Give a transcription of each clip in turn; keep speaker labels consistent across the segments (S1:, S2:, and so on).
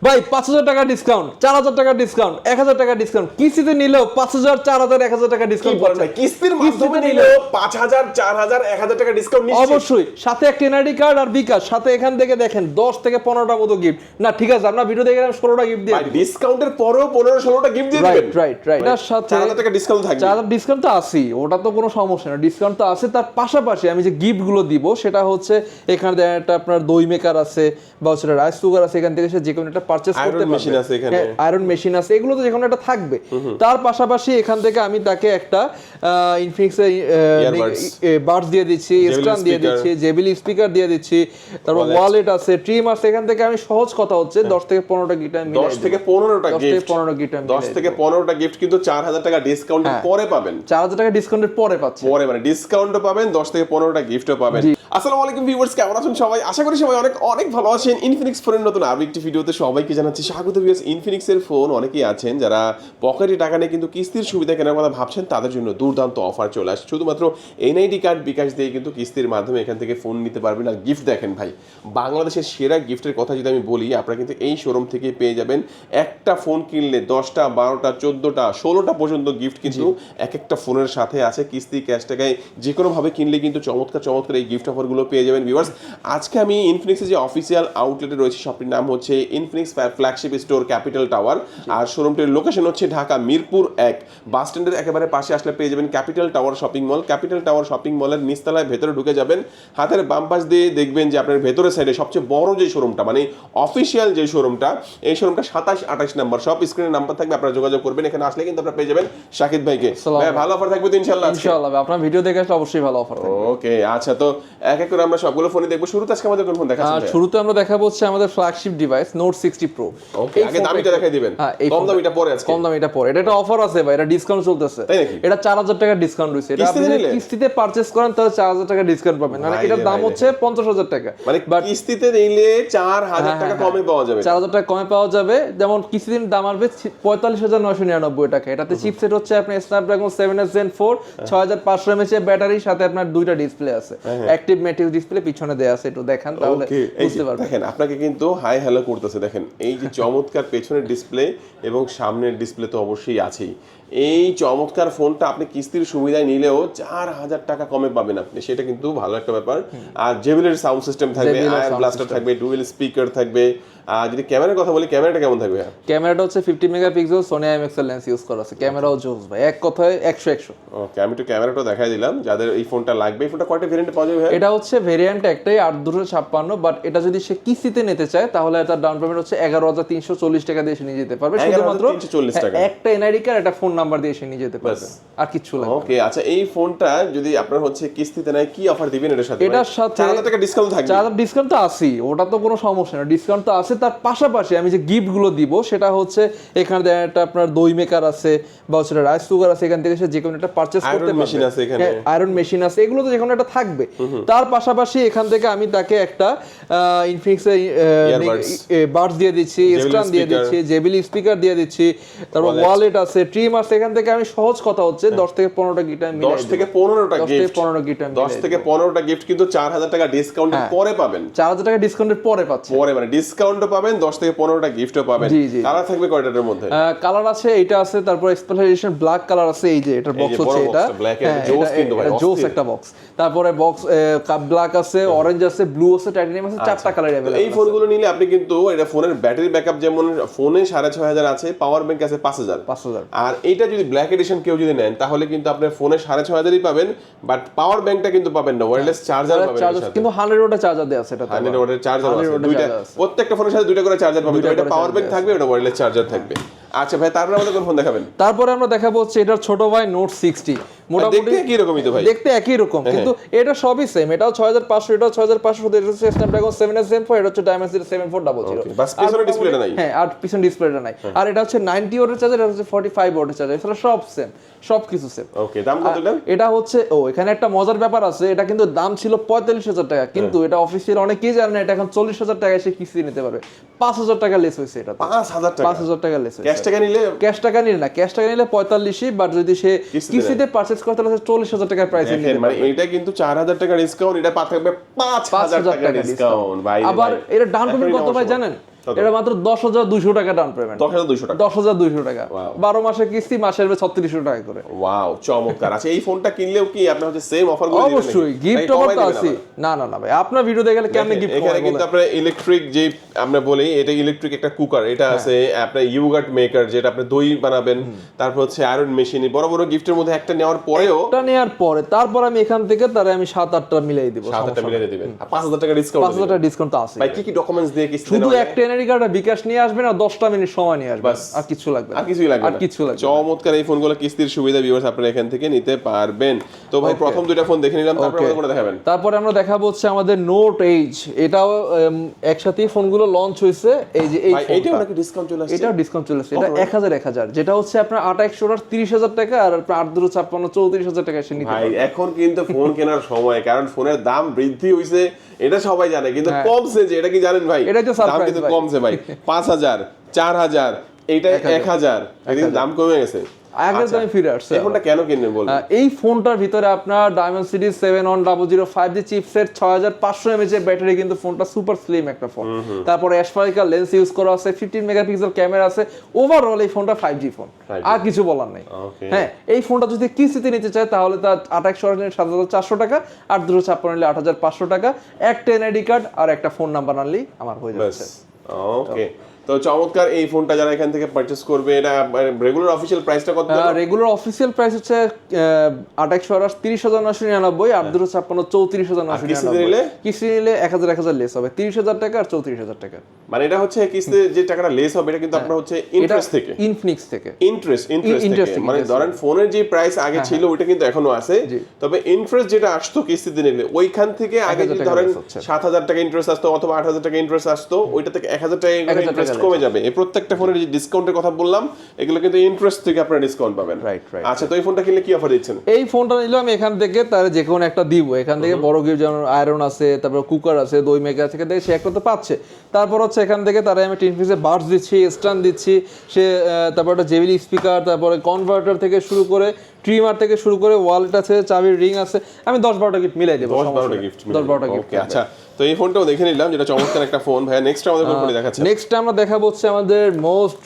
S1: ভাই 5000 টাকা ডিসকাউন্ট, 4000 টাকা ডিসকাউন্ট, 1000 টাকা ডিসকাউন্ট, কিস্তিতে নিলেও 5000, 4000, 1000 টাকা ডিসকাউন্ট পাচ্ছেন।
S2: কিস্তির মাধ্যমে নিলেও 5000, 4000, 1000 টাকা ডিসকাউন্ট নিশ্চিত।
S1: অবশ্যই সাথে একটা এনআইডি কার্ড আর বিকাশ, সাথে এখান থেকে দেখেন 10 থেকে 15টা মতো গিফট। না ঠিক আছে, আমরা ভিডিও দেখে 16টা গিফট দিয়ে
S2: ডিসকাউন্টের পরেও 15-16টা গিফট দিয়ে দিবেন।
S1: রাইট। এটার সাথে
S2: 4000 টাকা ডিসকাউন্ট থাকবে।
S1: 4000 ডিসকাউন্ট তো আছেই, ওটা তো কোনো সমস্যা না, ডিসকাউন্ট তো আছে। তার পাশাপাশি আমি যে গিফট গুলো দিব সেটা হচ্ছে এখানে একটা আপনার দই মেকার আছে বা হচ্ছে রাইস কুকার আছে, এখান থেকে সে যে কোনো একটা পারচেজ করতে পারবে।
S2: মেশিন আছে এখানে,
S1: আয়রন মেশিন আছে, এগুলো তো যে কোনো একটা থাকবে। তার পাশাপাশি এখান থেকে আমি তাকে একটা ইনফিনিক্স বাডস দিয়ে দিচ্ছি, স্ট্যান্ড দিয়ে দিচ্ছি, জেবিএল স্পিকার দিয়ে দিচ্ছি, তারপর ওয়ালেট আছে, ট্রিম আছে। এখান থেকে আমি সহজ কথা হচ্ছে 10 থেকে 15টা গিফট আমি
S2: 10 থেকে 15টা গিফট
S1: 10
S2: থেকে 15টা গিফট কিন্তু 4000 টাকা ডিসকাউন্টের পরে পাবেন।
S1: 4000 টাকা ডিসকাউন্টের পরে পাচ্ছেন,
S2: পরে মানে ডিসকাউন্টও পাবেন, 10 থেকে 15টা গিফটও পাবেন। আসসালামু আলাইকুম ভিউয়ার্স, কেমন আছেন সবাই? আশা করি সবাই অনেক অনেক ভালো আছেন। ইনফিনিক্স ফোনের নতুন আরো একটি ভিডিওতে সবাইকে জানাচ্ছি স্বাগত। ভিউয়ার্স, ইনফিনিক্স এর ফোন অনেকেই আছেন যারা পকেটে টাকা নিয়ে কিন্তু কিস্তির সুবিধা কেনার কথা ভাবছেন, তাদের জন্য দুর্দান্ত অফার চলে আসছে। শুধুমাত্র এনআইডি কার্ড বিকাশ দিয়ে কিন্তু কিস্তির মাধ্যমে এখান থেকে ফোন নিতে পারবেন। আর গিফট দেখেন ভাই, বাংলাদেশের সেরা গিফটের কথা যদি আমি বলি, আপনারা কিন্তু এই শোরুম থেকে পেয়ে যাবেন। একটা ফোন কিনলে 10টা, 12টা, 14টা, 16টা পর্যন্ত গিফট কিন্তু এক একটা ফোনের সাথে আছে। কিস্তি, ক্যাশ টাকায় যে কোনোভাবে কিনলে কিন্তু চমৎকার চমৎকার এই গিফট অফারগুলো পেয়ে যাবেন। ভিউয়ার্স, আজকে আমি ইনফিনিক্সের যে অফিসিয়াল আউটলেটে রয়েছে, শপটির নাম হচ্ছে Infinix flagship store capital tower. আর শোরুমটির লোকেশন হচ্ছে ঢাকা মিরপুর 1 বাস স্ট্যান্ডের একেবারে পাশে আসলে পেয়ে যাবেন capital tower shopping mall. Capital tower shopping মলের নিচতলায় ভেতরে ঢুকে যাবেন, হাতের বাম পাশ দিয়ে দেখবেন যে আপনার ভেতরের সাইডে সবচেয়ে বড় যে শোরুমটা, মানে অফিসিয়াল যে শোরুমটা, এই শোরুমটা 27-28 নাম্বার শপ। স্ক্রিনে নাম্বার থাকবে, আপনারা যোগাযোগ করবেন। এখানে আসলে কিন্তু আপনারা পেয়ে যাবেন শাকিব ভাইকে। ভাই, ভালো অফার থাকবে তো ইনশাআল্লাহ?
S1: ইনশাআল্লাহ, আপনার ভিডিও দেখে আসলে অবশ্যই ভালো অফার থাকবে।
S2: ওকে, আচ্ছা, তো এক এক করে আমরা সবগুলো ফোনই দেখবো। শুরুতে আজকে আমাদের কোন ফোন দেখাচ্ছেন?
S1: শুরুতে আমরা দেখাবো হচ্ছে আমাদের ফ্ল্যাগশিপ ডিভাইস নোট 60 প্রো।
S2: ওকে, আগে দামিটা দেখাই দিবেন। কম দামিটা পরে আজকে।
S1: কম দামিটা পরে, এটা একটা অফার আছে ভাই, এটা ডিসকাউন্ট চলতেছে। এটা 4000 টাকা ডিসকাউন্ট রয়েছে। এটা আপনি যদি কিস্তিতে পারচেজ করেন তাহলে 4000 টাকা ডিসকাউন্ট পাবেন। মানে এটার দাম হচ্ছে 50000 টাকা,
S2: মানে কিস্তিতে নিলে 4000 টাকা কমে পাওয়া যাবে।
S1: 4000 টাকা কমে পাওয়া যাবে। যেমন কিস্তিতে দাম আসবে 45999 টাকা। এটাতে চিপসেট হচ্ছে আপনার স্ন্যাপড্রাগন 7s Gen 4, 6500 mAh এর ব্যাটারি, সাথে আপনার দুইটা ডিসপ্লে আছে, অ্যাক্টিভ ম্যাটিভ ডিসপ্লে পিছনে দেয়া আছে। একটু দেখেন তাহলে বুঝতে পারবেন।
S2: দেখেন, আপনাকে কিন্তু হাই হ্যালো করতেছে। দেখেন এই যে চমৎকার পেছনের ডিসপ্লে এবং সামনের ডিসপ্লে তো অবশ্যই আছেই। এই চমৎকার ফোনটা আপনি কিস্তির সুবিধায় নিলেও 4000 টাকা কমে পাবেন আপনি, সেটা কিন্তু ভালো একটা ব্যাপার। আর জেবিএল সাউন্ড সিস্টেম থাকবে, আয়ার ব্লাস্টার থাকবে, ডুয়েল স্পিকার থাকবে। আর যদি ক্যামেরার কথা বলি, ক্যামেরাটা কেমন থাকবে?
S1: ক্যামেরাটা হচ্ছে 50 মেগাপিক্সেল সোনি IMX এর লেন্স ইউজ করা আছে। ক্যামেরাও জোস ভাই, এক কথায় 100।
S2: ওকে, আমি একটু ক্যামেরাটা দেখাই দিলাম যাদের এই ফোনটা লাগবে। এই ফোনটা কয়টা ভেরিয়েন্টে পাওয়া যাবে?
S1: এটা হচ্ছে ভেরিয়েন্ট একটাই 8256, বাট এটা যদি সে কিস্তিতে নিতে চায় তাহলে তার ডাউন পেমেন্ট হচ্ছে 11340 টাকা দিয়ে সে নিয়ে যেতে পারবে। শুধুমাত্র
S2: 11340 টাকা,
S1: একটা এনআইডি কার্ড, একটা ফোন নাম্বার দিয়ে সে নিয়ে যেতে পারবে, আর কিছু লাগবে।
S2: ওকে, আচ্ছা, এই ফোনটা যদি আপনার হচ্ছে কিস্তিতে নেয়, কি অফার দিবেন এটার সাথে?
S1: এটার সাথে
S2: 4000 টাকা ডিসকাউন্ট থাকবে।
S1: 4000 ডিসকাউন্ট তো আছেই, ওটা তো কোনো সমস্যা না, ডিসকাউন্ট তো আছে। তার পাশাপাশি আমি যে গিফট গুলো দিব সেটা হচ্ছে এখানে একটা আপনার দই মেকার আছে বা হচ্ছে রাইস কুকার আছে, এখান থেকে সে যে কোনো একটা পারচেজ করতে পারবে।
S2: মেশিন আছে এখানে,
S1: আয়রন মেশিন আছে, এগুলো তো যে কোনো একটা থাকবে। তার পাশাপাশি এখান থেকে আমি তাকে একটা ইনফিনিক্স বাডস দিয়ে দিচ্ছি, স্ট্যান্ড দিয়ে দিচ্ছি, জেবিএল স্পিকার দিয়ে দিচ্ছি, তারপর ওয়ালেট আছে, ট্রিম আছে। এখান থেকে আমি সহজ কথা হচ্ছে 10 থেকে 15টা গিফট আমি
S2: 10 থেকে 15টা গিফট 10 থেকে 15টা গিফট কিন্তু 4000 টাকা ডিসকাউন্টের পরে পাবেন।
S1: 4000 টাকা ডিসকাউন্টের পরে পাচ্ছেন,
S2: পরে মানে ডিসকাউন্টও পাবেন, 10 থেকে 15টা গিফটও পাবেন। কালার থাকবে কয়টার মধ্যে?
S1: কালার আছে, এটা আছে, তারপর স্পেশাল এডিশন ব্ল্যাক কালার আছে। এই যে এটার বক্স হচ্ছে এটা
S2: ব্ল্যাক এর জোস, কিন্তু ভাই
S1: জোস একটা বক্স। তারপরে বক্স ব্ল্যাক আছে, অরেঞ্জ আছে, ব্লু আছে, টাইটানিয়াম আছে, চারটা কালার अवेलेबल।
S2: এই ফোনগুলো নিলে আপনি কিন্তু এটা ফোনের ব্যাটারি ব্যাকআপ যেমন ফোনে 6500 আছে, পাওয়ার ব্যাংক আছে 5000। আর এইটা যদি ব্ল্যাক এডিশন কেউ যদি নেন তাহলে কিন্তু আপনি ফোনে 6500ই পাবেন, বাট পাওয়ার ব্যাংকটা কিন্তু পাবেন না, ওয়্যারলেস চার্জার পাবেন সাথে।
S1: কিন্তু 100 ওয়াটের চার্জার দেয়া আছে, এটা
S2: 100 ওয়াটের চার্জার আছে, দুইটা প্রত্যেকটা ফোনের সাথে দুইটা করে চার্জার পাবেন। এটা পাওয়ার ব্যাংক থাকবে, এটা ওয়্যারলেস চার্জার থাকবে। আচ্ছা ভাই, তারপরে আমাদের কোন ফোন দেখাবেন?
S1: তারপরে আমরা দেখাবো হচ্ছে এটার ছোট ভাই নোট 60। মোটামুটি
S2: দেখতে একই রকমই তো ভাই,
S1: দেখতে একই রকম, কিন্তু এটা সবই সেম। এটাও 6500, এটাও 6500, এটা হচ্ছে স্ন্যাপড্রাগন 7s Gen 4, এটা হচ্ছে Dimensity 7400।
S2: বাস পিছনে ডিসপ্লেটা নাই।
S1: হ্যাঁ, আর পিছনে ডিসপ্লেটা নাই। আর এটা হচ্ছে 90 ওয়াটের চার্জার, এটা হচ্ছে 45 ওয়াটের চার্জার। এছাড়া সব সেম, সবকিছু সেম।
S2: ওকে, দাম কত এটা?
S1: এটা হচ্ছে এখানে একটা মজার ব্যাপার আছে, এটা কিন্তু দাম ছিল 45000 টাকা, কিন্তু এটা অফিসিয়াল অনেকেই জানে না, এটা এখন 40000 টাকায় সে কিস্তি নিতে পারবে। 5000 টাকা লেস হয়েছে, এটা 5000 টাকা লেস হয়েছে।
S2: ক্যাশ টাকা নিলে,
S1: ক্যাশ টাকা নিলে না, ক্যাশ টাকা নিলে 45, বাট যদি সে কিস্তিতে পারচেজ করতে তাহলে 40000 টাকার প্রাইসে নিতে
S2: মানে এটা কিন্তু 4000 টাকা ডিসকাউন্ট, এটা পাবে 5000 টাকা ডিসকাউন্ট ভাই।
S1: আবার এর ডাউন পেমেন্ট কত ভাই জানেন? এটা মাত্র 10,200 টাকা ডাউন পেমেন্ট।
S2: 10,200 টাকা,
S1: 10,200 টাকা, 12 মাসের কিস্তি, মাসে আসবে 3600 টাকা করে।
S2: ওয়াও, চমৎকার। আচ্ছা, এই ফোনটা কিনলেও কি আপনি হচ্ছে সেম অফার গুলো দিবেন?
S1: অবশ্যই, গিফট অফার তো আছে। না না না ভাই, আপনার ভিডিও দেখলে কেমনে গিফট
S2: এখানে কিন্তু আপনার ইলেকট্রিক যে আমরা বলি, এটা ইলেকট্রিক একটা কুকার, এটা আছে আপনার ইয়োগার্ট মেকার, যেটা আপনি দই বানাবেন, তারপর হচ্ছে আয়রন মেশিন, বড় বড় গিফটের মধ্যে একটা নেওয়ার পরেও,
S1: তারপর আমি এখান থেকে আমি 7-8টা মিলাই দিব।
S2: 7-8টা মিলাই দিবেন, 5,000 টাকা ডিসকাউন্ট,
S1: 5,000 টাকা ডিসকাউন্ট তো আছে
S2: ভাই। কি কি ডকুমেন্টস দিয়ে কিস্তি
S1: শুধু একটা এনআইডি কার্ড আর বিকাশ নিয়ে আসবেন, আর 10টা মিনিট সময় নিয়ে আসবেন, আর কিছু লাগবে না,
S2: আর কিছুই লাগবে না। চমৎকার এই ফোনগুলো কিস্তির সুবিধা ভিউয়ার্স আপনারা এখান থেকে নিতে পারবেন। তো ভাই, প্রথম দুইটা ফোন দেখে নিলাম, তারপরে কোনটা দেখাবেন?
S1: তারপরে আমরা দেখাবো হচ্ছে আমাদের নোট এইজ। এটাও একসাথেই ফোনগুলো লঞ্চ হয়েছে। এই যে এই ফোনটা,
S2: এটাও নাকি ডিসকাউন্ট চলে আসছে?
S1: এটাও ডিসকাউন্ট চলে আসছে। এটা 1000 যেটা হচ্ছে আপনার 8 30,000 টাকা, আর আপনার 8-256 34,000 টাকা এসে নিতে
S2: ভাই। এখন কিন্তু ফোন কেনার সময়, কারণ ফোনের দাম বৃদ্ধি হইছে, এটা সবাই জানে, কিন্তু কমছে যে, এটা কি জানেন ভাই?
S1: এটাই তো
S2: দাম কিন্তু কমছে ভাই, 5,000 4,000, এইটা 1,000, এদিকে দাম কমে গেছে,
S1: আগের দামে ফিরে আসছে।
S2: এই ফোনটা কেন কিনবেন বলুন?
S1: এই ফোনটার ভিতরে আপনার Dimensity 71005 5G চিপসেট, 6500 mAh এর ব্যাটারি, কিন্তু ফোনটা সুপার স্লিম একটা ফোন। তারপরে অ্যাসপারিকাল লেন্স ইউজ করা আছে, 15 মেগাপিক্সেল ক্যামেরা আছে। ওভারঅল এই ফোনটা 5G ফোন, আর কিছু বলার নাই। হ্যাঁ, এই ফোনটা যদি কিস্তিতে নিতে চায় তাহলে তার 2800 নিলে 7,400 টাকা, 8-256 নিলে 8,500 টাকা। একটা এনআইডি কার্ড আর একটা ফোন নাম্বার আনলেই আমার হয়ে যাচ্ছে।
S2: ওকে, তো চমৎকার এই ফোনটা যারা এখান থেকে পারচেজ করবে, এটা রেগুলার অফিশিয়াল প্রাইসটা কত?
S1: রেগুলার অফিশিয়াল প্রাইস হচ্ছে 2828 30,999, 8-256 34,999। কিস্তি নিলে 1,000 লেস হবে, 30,000 টাকা আর 34,000 টাকা।
S2: মানে এটা হচ্ছে কিস্তি যে টাকাটা লেস হবে, এটা কিন্তু আপনার হচ্ছে ইন্টারেস্ট থেকে,
S1: ইনফিনিক্স থেকে
S2: ইন্টারেস্ট থেকে। মানে ধরেন ফোনের যে প্রাইস আগে ছিল ওইটা কিন্তু এখনো আছে, তবে ইন্টারেস্ট যেটা আসতো কিস্তিতে নিলে, ওইখান থেকে আগে যদি ধরেন 7,000 টাকা ইন্টারেস্ট আসতো অথবা 8,000 টাকা ইন্টারেস্ট আসতো, ওইটা থেকে 1,000 টাকা ইন্টারেস্ট কমে যাবে। এই প্রত্যেকটা ফোনের যে ডিসকাউন্টের কথা বললাম, এগুলো কিন্তু ইন্টারেস্ট থেকে আপনারা ডিসকাউন্ট পাবেন। আচ্ছা, তো এই ফোনটা কিনলে কি অফার দিচ্ছেন?
S1: এই ফোনটা নিলে আমি এখান থেকে তার যে কোনো একটা দিব। এখান থেকে বড় গিফট, যেমন আয়রন আছে, তারপর কুকার আছে, দই মেকার থেকে সে একটা তো পাচ্ছে। তারপর হচ্ছে এখান থেকে তারা আমি টিনফিক্সে বাডস দিচ্ছি, স্ট্যান্ড দিচ্ছি, সে তারপর একটা জেবিলি স্পিকার, তারপরে কনভার্টার থেকে শুরু করে, ট্রিমার থেকে শুরু করে, ওয়ালেট আছে, চাবির রিং আছে। আমি 10-12টা গিফট মিলাই দেবো,
S2: 10-12টা গিফট।
S1: ওকে,
S2: আচ্ছা, তো এই ফোনটাও দেখে নিলাম, যেটা চমৎকার একটা ফোন। ভাই, নেক্সট আমাদের কোন ফোন দেখাচ্ছেন?
S1: নেক্সট আমরা দেখাবো হচ্ছে আমাদের মোস্ট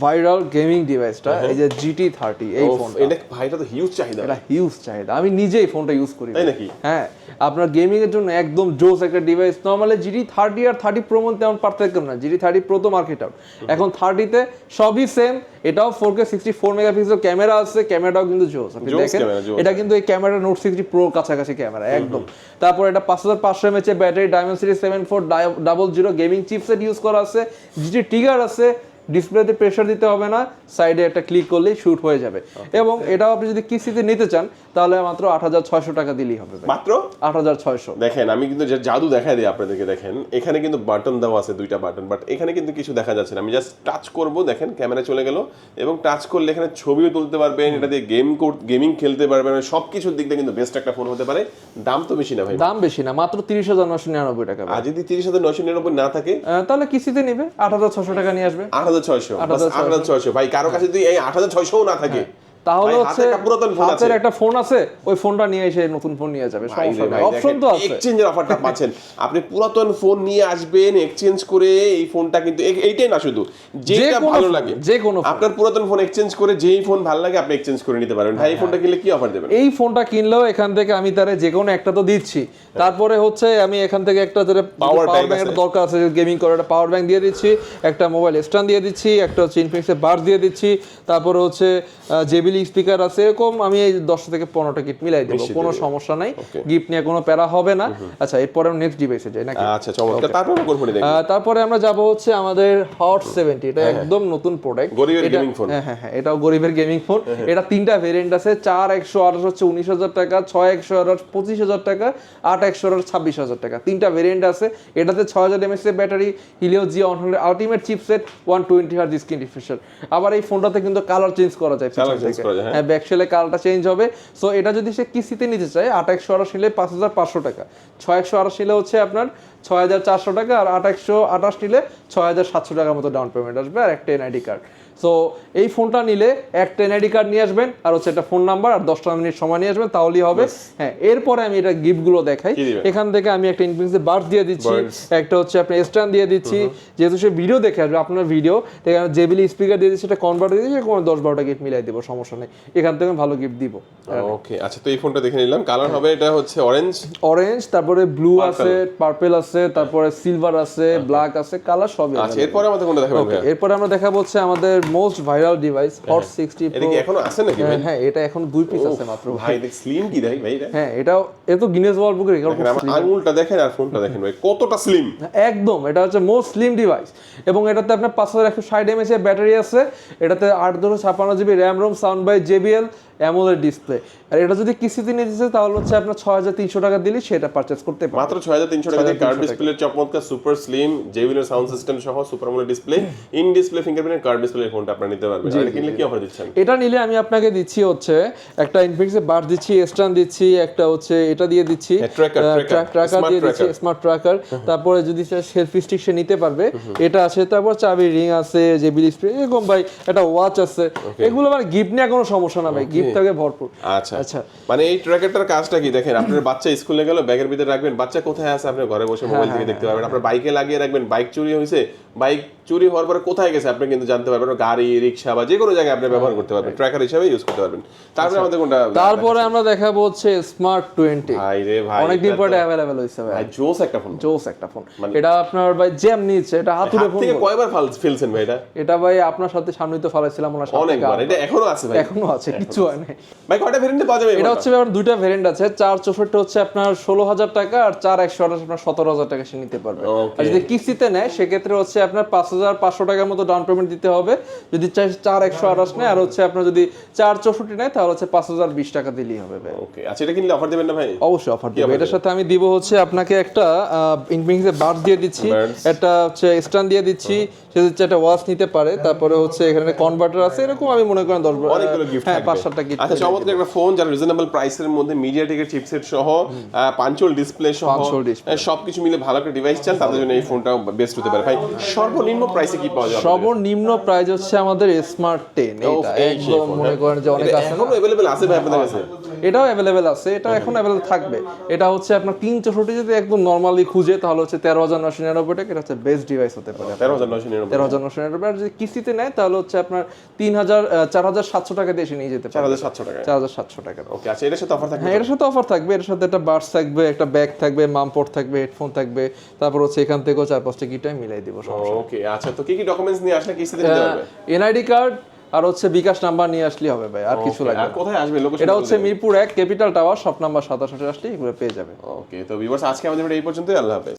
S1: ভাইরাল গেমিং ডিভাইসটা, এই যে GT30। এই ফোনটা,
S2: এটা ভাইটা তো হিউজ চাহিদা,
S1: এটা হিউজ চাহিদা। আমি নিজেই ফোনটা ইউজ করি।
S2: তাই নাকি?
S1: হ্যাঁ, আপনার গেমিং এর জন্য একদম জোস একটা ডিভাইস। নরমালি GT30 আর 30 Pro মধ্যে তেমন পার্থক্য না। GT30 Pro তো মার্কেট আউট, এখন 30-তে সবই সেম। এটাও 4K 64 মেগাপিক্সেল ক্যামেরা আছে, ক্যামেরাটাও কিন্তু জোস। আপনি দেখেন, এটা কিন্তু এই ক্যামেরা নোট 60 Pro কাছাকাছি ক্যামেরা একদম। তারপর এটা 5,500 mAh এর battery, Dimensity 7400 gaming chipset use করা আছে, GT ট্রিগার আছে, ডিসপ্লেতে প্রেসার দিতে হবে না, সাইডে একটা ক্লিক করলেই শুট হয়ে যাবে। এবং এটাও আপনি যদি কিস্তিতে নিতে চান তাহলে মাত্র 8,600 টাকা দিলেই হবে।
S2: মাত্র
S1: 8,600।
S2: দেখেন, আমি কিন্তু জাদু দেখাই দিই আপনাদেরকে। দেখেন, এখানে কিন্তু বাটন দেওয়া আছে, 2টা বাটন, বাট এখানে কিন্তু কিছু দেখা যাচ্ছে না। আমি জাস্ট টাচ করব, দেখেন ক্যামেরা চলে গেল, এবং টাচ করলে এখানে ছবিও তুলতে পারবেন, এটা দিয়ে গেমিং খেলতে পারবেন। সবকিছুর দিক দিয়ে কিন্তু বেস্ট একটা ফোন হতে পারে। দাম তো বেশি না ভাই?
S1: দাম বেশি না, মাত্র 30,999 টাকা।
S2: আর যদি 30,999 না থাকে
S1: তাহলে কিস্তিতে নেবে, 8,600 টাকা নিয়ে আসবে।
S2: 8,600 ভাই। কারো কাছে যদি এই 8,600 না থাকে,
S1: তাহলে হচ্ছে হাতের একটা ফোন আছে, ওই ফোনটা নিয়ে এসে নতুন ফোন নিয়ে যাবে, সমস্যা নাই। অপশন তো আছে,
S2: এক্সচেঞ্জের অফারটা পাচ্ছেন। আপনি পুরাতন ফোন নিয়ে আসবেন, এক্সচেঞ্জ করে এই ফোনটা কিন্তু এইটাই না, শুধু যেটা ভালো লাগে,
S1: যে কোনো
S2: আপনার পুরাতন ফোন এক্সচেঞ্জ করে যেই ফোন ভালো লাগে আপনি এক্সচেঞ্জ করে নিতে পারবেন। ভাই, এই ফোনটা কিনলে কি অফার দেবেন?
S1: এই ফোনটা কিনলেও এখান থেকে আমি তারে যে কোনো একটা তো দিচ্ছি। তারপরে হচ্ছে আমি এখান থেকে একটা পাওয়ার ব্যাংক দরকার আছে গেমিং করে, একটা পাওয়ার ব্যাংক দিয়ে দিচ্ছি, একটা মোবাইল স্ট্যান্ড দিয়ে দিচ্ছি, একটা হচ্ছে ইনফিনিক্সের বাডস দিয়ে দিচ্ছি, তারপরে হচ্ছে জেবিলি স্পিকার আছে। এরকম আমি এই 10 থেকে 15টা গিফট মিলাই দেবো, কোনো সমস্যা নাই। গিফট নিয়ে কোনো প্যারা হবে না। আচ্ছা, এরপরে নেক্সট ডিভাইসে যাই নাকি?
S2: আচ্ছা, চমৎকার।
S1: তারপরে আমরা যাব হচ্ছে আমাদের হট 70। এটা একদম নতুন প্রোডাক্ট,
S2: গরিবের গেমিং ফোন।
S1: হ্যাঁ, এটাও গরিবের গেমিং ফোন। এটা 3টা ভেরিয়েন্ট আছে, 4,128 হচ্ছে 19,000 টাকা, 6,128 25,000 টাকা, 8,128 26,000 টাকা। 3টা ভেরিয়েন্ট আছে। এটাতে 6,000 mAh এর battery, Helio G100 ultimate chipset, 120 Hz screen refresher. আবার এই ফোনটাতে কিন্তু কালার চেঞ্জ করা যায়, হ্যাঁ, ব্যাকশেলে কালারটা চেঞ্জ হবে। সো এটা যদি সে কিস্তিতে নিতে চায়, 8,128 নিলে 5,500 টাকা, 6,128 নিলে হচ্ছে আপনার 6,400 টাকা, আর 8,128 নিলে 6,700 টাকার মতো ডাউন পেমেন্ট আসবে, আর একটা এনআইডি কার্ড। সো এই ফোনটা নিলে একটা এনআইডি কার্ড নিয়ে আসবেন আর হচ্ছে একটা ফোন নাম্বার আর 10টা মিনিট সময় নিয়ে আসবেন, তাহলেই হবে। হ্যাঁ, এরপরে আমি এটা গিফটগুলো দেখাই। এখান থেকে আমি একটা ইনফিনিক্সের বাডস দিয়ে দিচ্ছি, একটা হচ্ছে আপনার স্ট্যান্ড দিয়ে দিচ্ছি, যেহেতু সে ভিডিও দেখে আসবে আপনার ভিডিও, এখানে জেবিলি স্পিকার দিয়ে দিচ্ছি, এটা কনভার্ট দিয়ে দিচ্ছি, কোনো 10-12টা গিফট মিলাই দেবো, সমস্যা নেই, এখান থেকে ভালো গিফট দিব।
S2: ওকে, আচ্ছা, তো এই ফোনটা দেখে নিলাম, কালার হবে এটা হচ্ছে
S1: অরেঞ্জ, তারপরে ব্লু আছে, পার্পল আছে, তারপরে সিলভার আছে, ব্ল্যাক আছে, কালার সবই।
S2: আচ্ছা, এরপরে আমাদের কোনটা দেখাবেন ভাই?
S1: এরপরে আমরা দেখাবো হচ্ছে আমাদের মোস্ট ভাইরাল ডিভাইস হট 60
S2: এটা কি এখনো আছে নাকি ভাই?
S1: হ্যাঁ, এটা এখন 2 পিস আছে মাত্র
S2: ভাই। দেখ স্লিম কি ভাই এটা?
S1: হ্যাঁ, এত গিনেস ওয়ার্ল্ড বুকে রেকর্ড করছে।
S2: আঙুলটা দেখেন আর ফোনটা দেখেন ভাই, কতটা স্লিম
S1: একদম। এটা হচ্ছে মোস্ট স্লিম ডিভাইস এবং এটাতে আপনার 5160 mAh এর ব্যাটারি আছে, এটাতে 856GB RAM ROM, sound by JBL, AMOLED display. আর এটা যদি কিস্তিতে নিতে তাহলে হচ্ছে আপনার 6300 টাকা দিলে সেটা পারচেজ করতে পারবেন।
S2: মাত্র 6300 টাকা দিয়ে কার্ভ ডিসপ্লে, চমৎকার সুপার স্লিম JBL এর সাউন্ড সিস্টেম সহ super AMOLED display, in display fingerprint display display ফোনটা আপনি নিতে পারবেন। আর কিনলে কি অফার দিচ্ছেন?
S1: এটা নিলে আমি আপনাকে দিচ্ছি হচ্ছে একটা ইনফিনিক্সের বাড দিচ্ছি, স্ট্যান্ড দিচ্ছি, একটা হচ্ছে এটা দিয়ে দিচ্ছি, ট্র্যাকার দিয়ে দিচ্ছি, স্মার্ট ট্র্যাকার। তারপরে যদি সেলফি স্টিক সে নিতে পারবে, এটা আছে। তারপর চাবি রিং আছে, JBL স্প্রে, এরকম ভাই একটা ওয়াচ আছে। এগুলো মানে গিফট নিয়ে কোনো সমস্যা না ভাই, গিফট থাকে ভরপুর।
S2: আচ্ছা আচ্ছা, মানে এই ট্র্যাকারটার কাজটা কি দেখেন, আপনার বাচ্চা স্কুলে গেল, ব্যাগের ভিতরে রাখবেন, বাচ্চা কোথায় আছে আপনি ঘরে বসে মোবাইল থেকে দেখতে পারবেন। আপনার বাইকে লাগিয়ে রাখবেন, বাইক চুরি হয়েছে, বাইক চুরি হওয়ার পরে কোথায় গেছে আপনি কিন্তু জানতে পারবেন। গাড়ি, রিকশা বা যে কোনো জায়গায় আপনি ব্যবহার করতে পারবেন, ট্র্যাকার হিসেবে ইউজ করতে পারবেন। তারপরে আমাদের কোনটা?
S1: তারপরে আমরা দেখাবো হচ্ছে স্মার্ট 20।
S2: ভাই রে ভাই,
S1: অনেকদিন পরে अवेलेबल হইছে ভাই,
S2: জোস একটা ফোন,
S1: জোস একটা ফোন। এটা আপনার ভাই জ্যাম নিচ্ছে, এটা হাতুড়ে ফোন।
S2: থেকে কয়বার ফেলছেন ভাই এটা?
S1: এটা ভাই আপনার সাথে সামনেই তো ফালাইছিলাম, ওনার সাথে
S2: অনেকবার। এটা এখনো আছে ভাই?
S1: এখনো আছে, কিছু হয় না
S2: ভাই। কয়টা ভেরিয়েন্টে পাওয়া যাবে
S1: এটা? হচ্ছে আপনার দুইটা ভেরিয়েন্ট আছে, 464 হচ্ছে আপনার 16000 টাকা আর 4128 আপনার 17000 টাকা সে নিতে পারবে। আর যদি কিস্তিতে নেয় সেক্ষেত্রে হচ্ছে আপনার 5500 টাকার মতো ডাউন পেমেন্ট দিতে হবে যদি 4128 নেয়। আর হচ্ছে আপনার যদি 464 নেয় তাহলে হচ্ছে 5020 টাকা দিলেই হবে ভাই।
S2: ওকে, আচ্ছা, এটা কিনলে অফার দিবেন না ভাই?
S1: অবশ্যই অফার দিব। এটার সাথে আমি দিব হচ্ছে আপনাকে একটা ইনফিনিক্সের বাডস দিয়ে দিচ্ছি, একটা হচ্ছে স্ট্যান্ড দিয়ে দিচ্ছি, সে হচ্ছে একটা ওয়াচ নিতে পারে, তারপরে হচ্ছে এখানে কনভার্টার আছে, এরকম আমি মনে করেন 10
S2: অনেকগুলো গিফট থাকবে।
S1: 5-7টা গিফট।
S2: আচ্ছা, চমৎকার একটা ফোন, যারা রিজনেবল প্রাইসের মধ্যে মিডিয়াটেকের চিপসেট সহ, পাঞ্চল ডিসপ্লে সহ সবকিছু মিলে ভালো একটা ডিভাইস চান, তাদের জন্য এই ফোনটা বেস্ট হতে পারে। ভাই, সর্বনিম্ন প্রাইসে কি পাওয়া যাবে?
S1: সর্বনিম্ন প্রাইস হচ্ছে আমাদের স্মার্ট 10। এটা একদম মনে করেন যে অনেক আছে,
S2: এখনো अवेलेबल আছে ভাই আপনাদের কাছে?
S1: এটাও अवेलेबल আছে, এটা এখন अवेलेबल থাকবে। এটা হচ্ছে আপনার 364 যদি একদম নরমালি খুঁজে তাহলে হচ্ছে 13999 টাকা, এটা হচ্ছে বেস্ট ডিভাইস হতে পারে। 13999 আর যদি কিস্তিতে নেয় তাহলে হচ্ছে আপনার 4700 টাকা দিয়ে এসে নিয়ে যেতে পারে।
S2: 4700 টাকা?
S1: 4700 টাকা।
S2: ওকে, আচ্ছা, এর সাথে অফার থাকবে?
S1: হ্যাঁ, এর সাথে অফার থাকবে। এর সাথে একটা বাডস থাকবে, একটা ব্যাগ থাকবে, মামপট থাকবে, হেডফোন থাকবে, তারপর হচ্ছে এখান থেকেও 4-5টা গিটার মিলাই দিব।
S2: ওকে, আচ্ছা, তো কি কি ডকুমেন্টস নিয়ে আসলে কিস্তিতে নিতে পারবে?
S1: এনআইডি কার্ড আর হচ্ছে বিকাশ নাম্বার নিয়ে আসলেই হবে ভাই, আর কিছু লাগবে না।
S2: আর কোথায় আসবে লোকেশন?
S1: এটা হচ্ছে Mirpur 1 capital tower, shop number 27 আসলে এগুলো পেয়ে যাবে।
S2: ওকে, তো ভিউয়ার্স, আজকে আমাদের ভিডিও এই পর্যন্তই। আল্লাহ হাফেজ।